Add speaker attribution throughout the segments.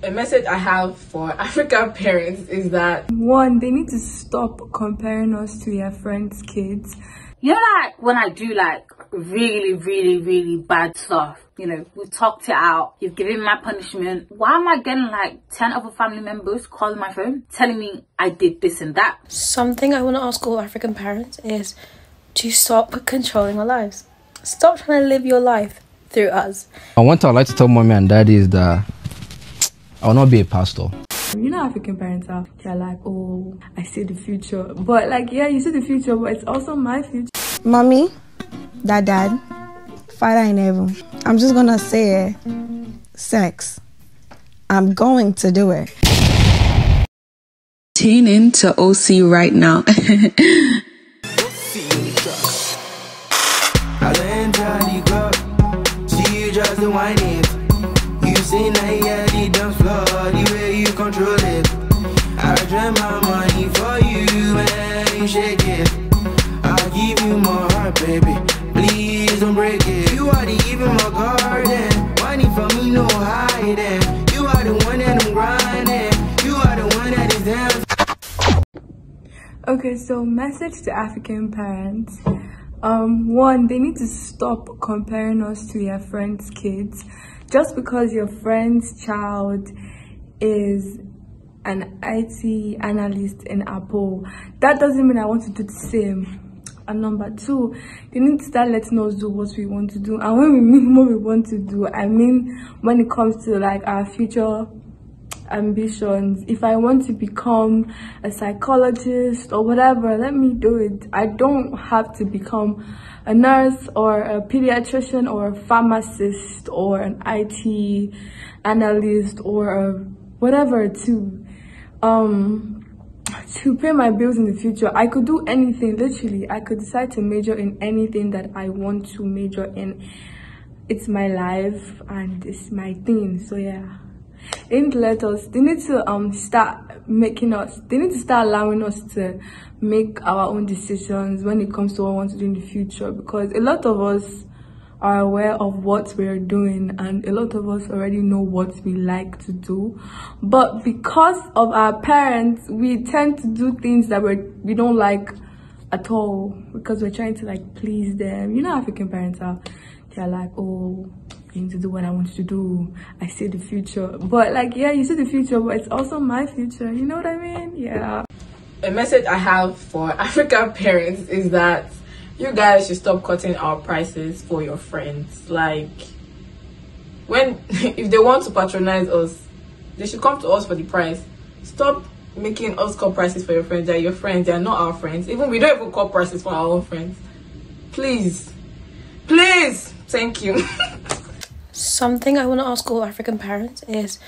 Speaker 1: A message I have for African parents is that,
Speaker 2: one, they need to stop comparing us to their friends' kids.
Speaker 3: You know, like when I do like really bad stuff, you know, we talked it out, you've given me my punishment. Why am I getting like 10 other family members calling my phone telling me I did this and that?
Speaker 4: Something I want to ask all African parents is to stop controlling our lives. Stop trying to live your life through us.
Speaker 5: One thing I'd like to tell mommy and daddy is that I will not be a pastor.
Speaker 2: You know, African parents are, they're like, oh, I see the future. But like, yeah, you see the future, but it's also my future.
Speaker 6: Mommy, dad, Father in heaven, I'm just gonna say sex. I'm going to do it.
Speaker 7: Tune in to OC right now.
Speaker 8: You say now yeah, the dance floor, the way you control it. I dream my money for you and you shake it. I'll give you my heart, baby. Please don't break it. You are the even my garden. Money for me, no hiding. You are the one that I'm grinding. You are the one that is down.
Speaker 2: Okay, so message to African parents. One, they need to stop comparing us to their friends' kids. Just because your friend's child is an IT analyst in Apple, that doesn't mean I want to do the same. And number two, they need to start letting us do what we want to do. And when we mean what we want to do, I mean when it comes to like our future ambitions. If I want to become a psychologist or whatever, let me do it. I don't have to become a nurse or a pediatrician or a pharmacist or an IT analyst or a whatever to pay my bills in the future. I could do anything, literally. I could decide to major in anything that I want to major in. It's my life and it's my thing, so yeah. They need to let us, they need to start making us, they need to start allowing us to make our own decisions when it comes to what we want to do in the future, because a lot of us are aware of what we're doing and a lot of us already know what we like to do, but because of our parents, we tend to do things that we don't like at all because we're trying to like please them. You know, African parents are, they're like, oh, I need to do what I want to do. I see the future. But like, yeah, you see the future, but it's also my future. You know what I mean? Yeah.
Speaker 1: a message I have for African parents is that you guys should stop cutting our prices for your friends. Like, if they want to patronize us, they should come to us for the price. Stop making us cut prices for your friends. They're your friends, they're not our friends. Even we don't even cut prices for our own friends. Please, thank you.
Speaker 4: Something I want to ask all African parents is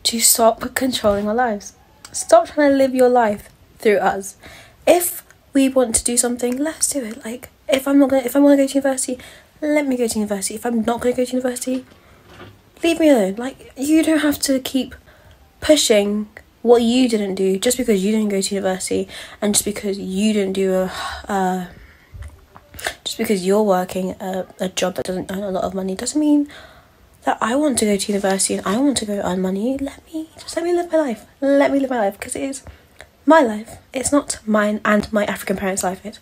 Speaker 4: to stop controlling our lives. Stop trying to live your life through us. If we want to do something, let's do it. Like, if I want to go to university, let me go to university. If I'm not going to go to university, leave me alone. Like, you don't have to keep pushing what you didn't do just because you didn't go to university, and just because you didn't do just because you're working a job that doesn't earn a lot of money doesn't mean that I want to go to university and I want to go earn money. Let me live my life. Let me live my life, because it is my life. It's not mine and my African parents' life. It's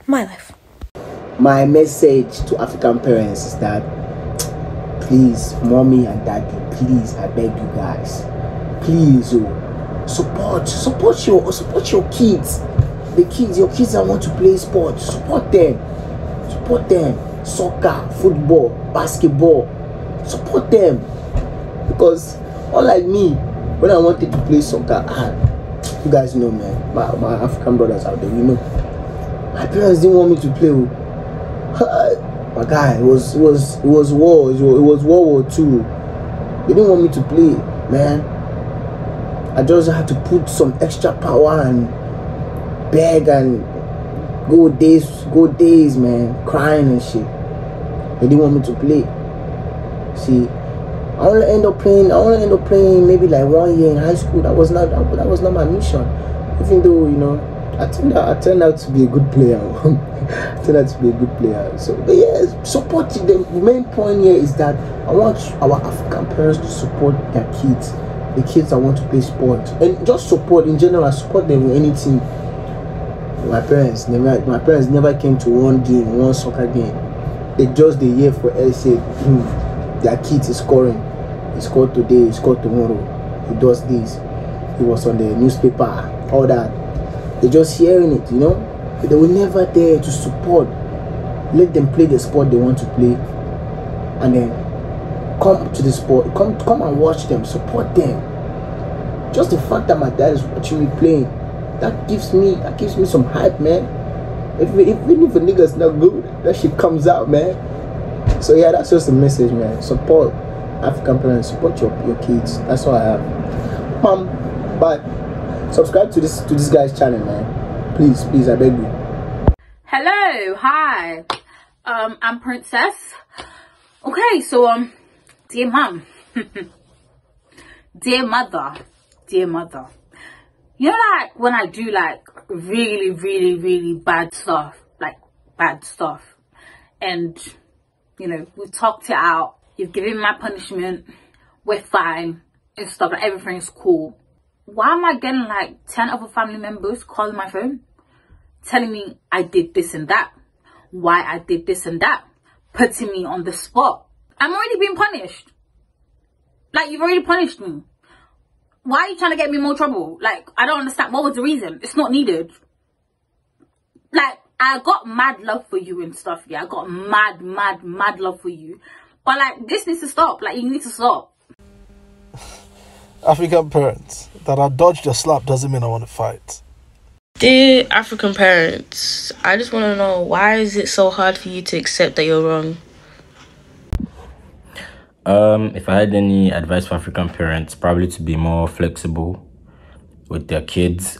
Speaker 4: my life.
Speaker 9: My message to African parents is that, please, mommy and daddy, please, I beg you guys, please, support your kids. Your kids that want to play sports, support them. Soccer, football, basketball, support them. Because unlike me, when I wanted to play soccer, you guys know, man, my African brothers out there, you know, my parents didn't want me to play. My guy, it was World War II. They didn't want me to play, man. I just had to put some extra power and beg and go days, man, crying and shit. They didn't want me to play. See, I want to end up playing maybe like 1 year in high school. That was not my mission. Even though, you know, I turned out to be a good player. So, but yeah, support. The main point here is that I want our African parents to support their kids. the kids that want to play sport, and just support in general. Support them with anything. My parents never came to one soccer game. They just the year for say their kid is scoring. He scored today, he scored tomorrow, he does this, he was on the newspaper, all that. They're just hearing it, you know, but they were never there to support. Let them play the sport they want to play, and then come to the sport, come and watch them, support them. Just the fact that my dad is watching me playing, that gives me some hype, man. Even if a nigga's not good, that shit comes out, man. So yeah, that's just the message, man. Support African parents, support your kids. That's all I have. But subscribe to this guy's channel, man. Please, I beg you.
Speaker 3: Hello, hi. I'm Princess. Okay, so dear mom, dear mother. You know, like when I do like really bad stuff, and you know, we've talked it out, you've given my punishment, we're fine and stuff, like everything's cool. Why am I getting like 10 other family members calling my phone, telling me I did this and that, why I did this and that, putting me on the spot? I'm already being punished. Like, you've already punished me. Why are you trying to get me in more trouble? Like, I don't understand. What was the reason? It's not needed. Like, I got mad love for you and stuff, yeah. I got mad love for you. But, like, this needs to stop. Like, you need to stop.
Speaker 10: African parents, that I dodged a slap doesn't mean I want to fight.
Speaker 11: Dear African parents, I just want to know, why is it so hard for you to accept that you're wrong?
Speaker 12: If I had any advice for African parents, probably to be more flexible with their kids,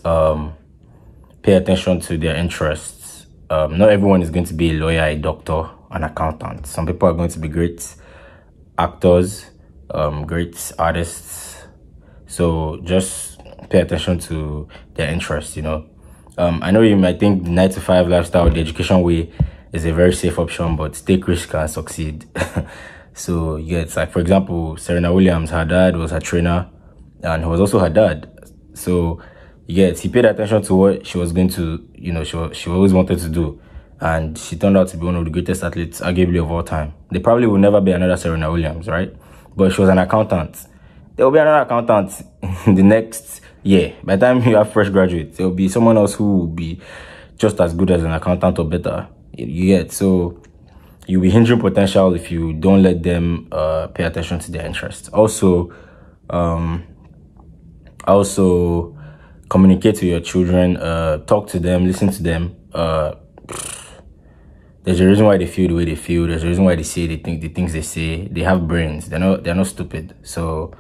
Speaker 12: pay attention to their interests. Not everyone is going to be a lawyer, a doctor, an accountant. Some people are going to be great actors, great artists. So just pay attention to their interests, you know. I know you might think the 9-to-5 lifestyle, the education way, is a very safe option, but take risks and succeed. So yeah, it's like, for example, Serena Williams, her dad was her trainer, and he was also her dad. So yeah, he paid attention to what she was going to, you know, she always wanted to do, and she turned out to be one of the greatest athletes, arguably, of all time. There probably will never be another Serena Williams, right? But she was an accountant. There will be another accountant in the next year. By the time you have fresh graduates, there will be someone else who will be just as good as an accountant or better. You get, so you'll be hindering potential if you don't let them pay attention to their interests. Also communicate with your children, talk to them, listen to them. There's a reason why they feel the way they feel. There's a reason why they say the things they say. They have brains. They're not stupid. So,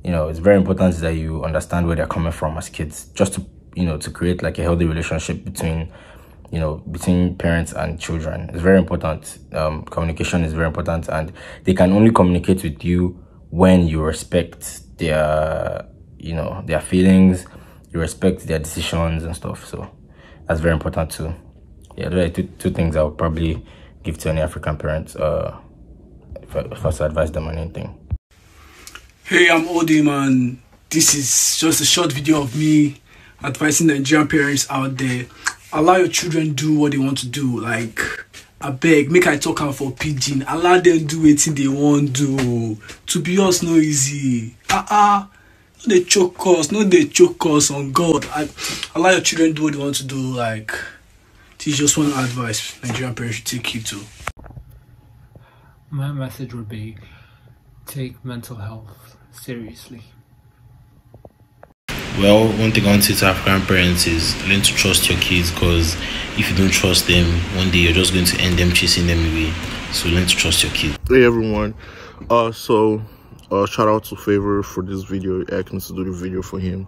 Speaker 12: you know, it's very important that you understand where they're coming from as kids, just to, you know, to create like a healthy relationship between parents and children. It's very important. Communication is very important, and they can only communicate with you when you respect their, you know, their feelings, you respect their decisions and stuff. So that's very important too. Yeah, those are two things I would probably give to any African parents if I was to advise them on anything.
Speaker 13: Hey, I'm Odim, and this is just a short video of me advising Nigerian parents out there. Allow your children do what they want to do. Like, I beg, make I talk out for pidgin. Allow them do anything they want to do. To be us, no easy. No they choke us on God. Allow your children do what they want to do. Like, this is just one advice Nigerian parents should take heed to.
Speaker 14: My message would be, take mental health seriously.
Speaker 15: Well, one thing I want to say to African parents is learn to trust your kids, because if you don't trust them, one day you're just going to end them chasing them away. So learn to trust your kids.
Speaker 16: Hey everyone, shout out to Favor for this video. I asked me to do the video for him.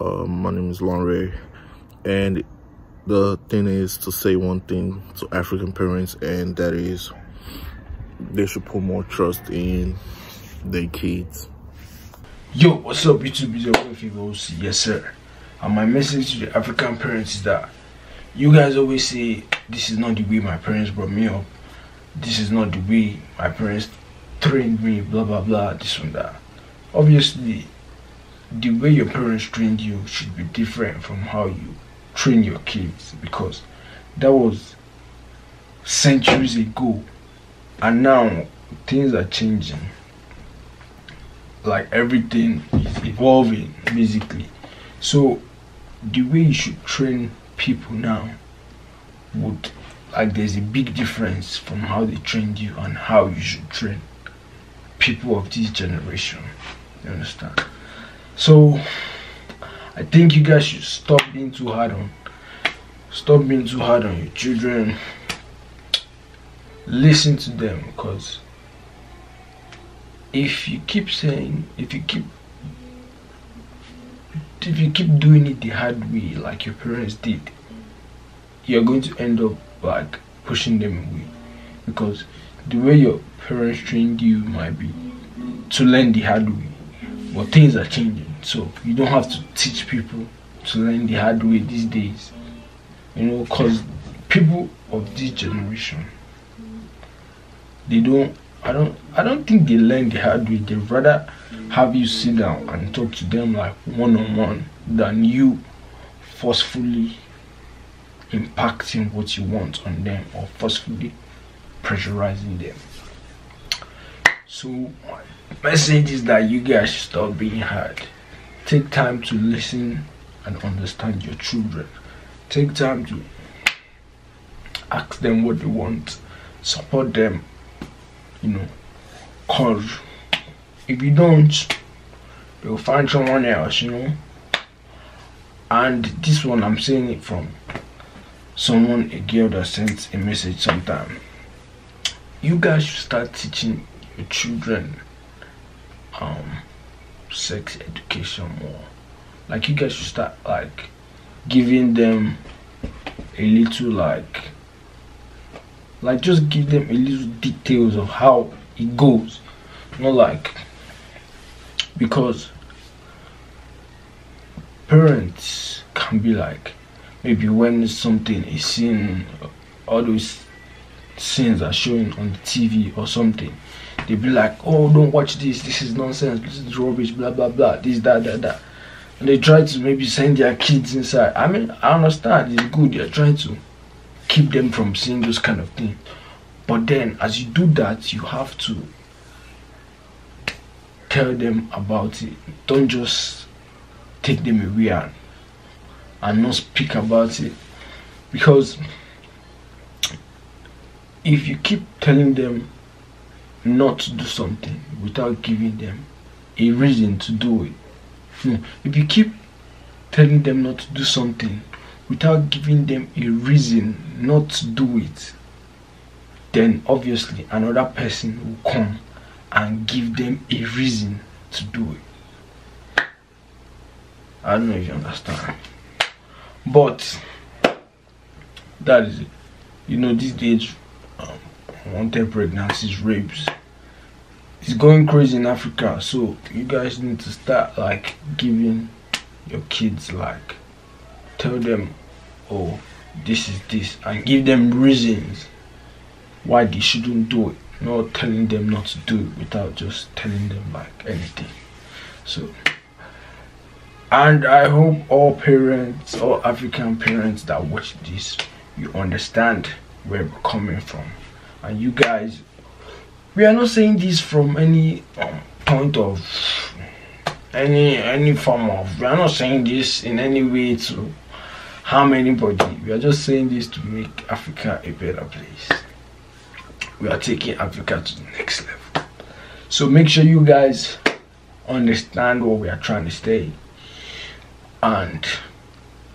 Speaker 16: My name is Lonray, and the thing is to say one thing to African parents, and that is they should put more trust in their kids.
Speaker 17: Yo, what's up YouTube? It's your boy Figos. Yes sir. And my message to the African parents is that you guys always say this is not the way my parents brought me up, this is not the way my parents trained me, blah blah blah, this and that. Obviously the way your parents trained you should be different from how you train your kids, because that was centuries ago, and now things are changing. Like everything is evolving basically. So the way you should train people now would, like, there's a big difference from how they trained you and how you should train people of this generation. You understand? So I think you guys should stop being too hard on your children. Listen to them, because if you keep doing it the hard way like your parents did, you're going to end up like pushing them away, because the way your parents trained you might be to learn the hard way, but things are changing, so you don't have to teach people to learn the hard way these days, you know, because people of this generation, I don't think they learn the hard way. They'd rather have you sit down and talk to them like one-on-one than you forcefully impacting what you want on them or forcefully pressurizing them. So my message is that you guys should stop being hard. Take time to listen and understand your children. Take time to ask them what they want, support them, you know, cause if you don't, they'll find someone else, you know. And this one, I'm saying it from someone, a girl that sent a message sometime. You guys should start teaching your children sex education more. Like, you guys should start like giving them a little like just give them a little details of how it goes, not like, because parents can be like, maybe when something is seen, all those scenes are showing on the TV or something, they be like, oh, don't watch this, this is nonsense, this is rubbish, blah blah blah, this, that, and they try to maybe send their kids inside. I mean, I understand, it's good, they're trying to keep them from seeing those kind of things, but then as you do that, you have to tell them about it. Don't just take them away and not speak about it, because if you keep telling them not to do something without giving them a reason to do it, if you keep telling them not to do something without giving them a reason not to do it, then obviously another person will come and give them a reason to do it. I don't know if you understand, but that is it. You know, these days unwanted pregnancies, rapes, it's going crazy in Africa, so you guys need to start like giving your kids, like, tell them, oh, this is this, and give them reasons why they shouldn't do it, not telling them not to do it without just telling them like anything. So, and I hope all parents, all African parents that watch this, you understand where we're coming from. And you guys, we are not saying this from any point of any form of, we are not saying this in any way to harm anybody. We are just saying this to make Africa a better place. We are taking Africa to the next level. So make sure you guys understand what we are trying to say and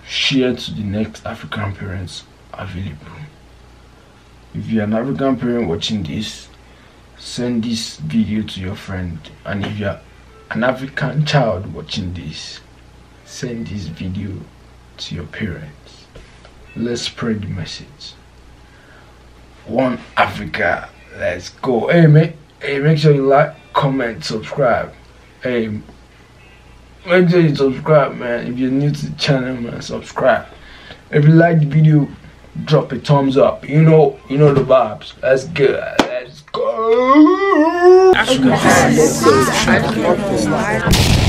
Speaker 17: share to the next African parents available. If you're an African parent watching this, send this video to your friend. And if you're an African child watching this, send this video to your parents. Let's spread the message. One Africa, let's go. Hey mate, hey, make sure you like, comment, subscribe. Hey, make sure you subscribe, man. If you're new to the channel, man, subscribe. If you like the video, drop a thumbs up. You know the vibes. Let's go. Let's go.